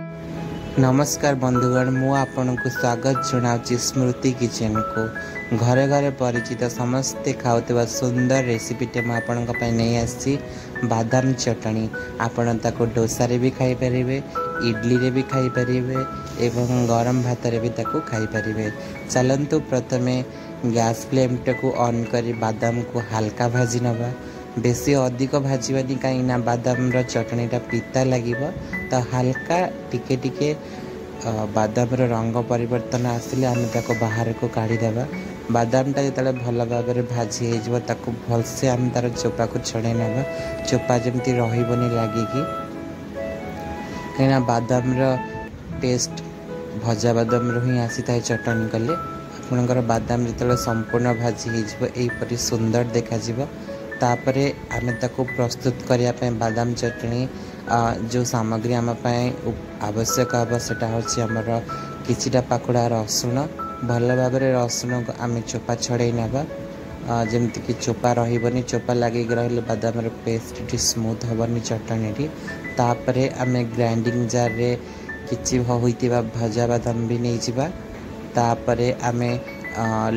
नमस्कार बंधुगण मु आपण को स्वागत जनावि स्मृति किचन को घरे घरे परिचित समस्ते खाऊवा सुंदर रेसिपीटे मुझे नहीं आसी बादाम चटनी आपण ताको डोसा रे भी खाई परिबे इडली रे भी खाई परिबे एवं गरम भात रे भी ताको खाई परिबे। चलंतु प्रथमे गैस फ्लेम टाको ऑन करी बादाम को हल्का भाजी नबा बेसी अधिक भाजवानी कहीं बादाम चटनीटा पिता लगे तो हल्का टिके टिके बादाम रंग परिवर्तन आसिले आम ताको बाहर को काढ़ीदेवा। बादामटा जो भल भाव में भाजी हो भलसे आम तार चोपा को छड़े ना चोपा जमी रही लगे कहीं बादाम टेस्ट भजा बादाम रू ही आसी था चटनी कले आपणकर बादाम जो संपूर्ण भाजी होपरी सुंदर देखा तापरे आमे ताको प्रस्तुत करने बादाम चटनी जो सामग्री आम आवश्यक हम सेटा हूँ आमर किछिटा पाखुड़ा रसुण भल भाव में रसुण को आम चोपा छड़े ना जमती कि चोपा रही चोपा लगे रही बादाम पेस्ट स्मूथ हेनी चटनी तापरे आम ग्राइंडिंग जार रे किछि होइतिबा भजा बादाम भी नहीं जावा तापरे आम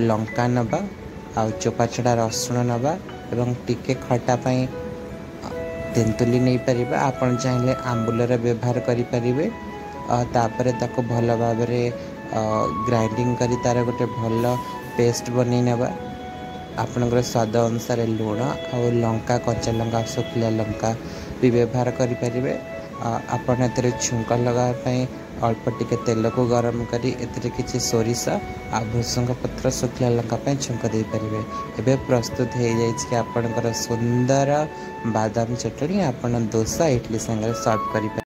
लंका नबा आ चोपा छड़ा रसुण नबा एवं टिके खटा पाई तेंतुली नहीं पारिबा आपण चाहिले आंबुलर व्यवहार करि परिबे तापरे ताको भल भाव में ग्राइंडिंग करी तार गोटे भल पेस्ट बनै नबा आपनकर स्वाद अनुसार लुण और लंका कच्चा लंका सुखिला लंका भी व्यवहार करि परिबे। आपण एतरे छुंक लगाई अल्प टिके तेल को गरम करी एतरे किछि सोरिष आ भृसंग पत्र सुखिला लंका छुंक दे परिबे। एबे प्रस्तुत हो जाइछि आपनकर सुंदर बादाम चटनी आपण डोसा इडली संगे सर्व करि।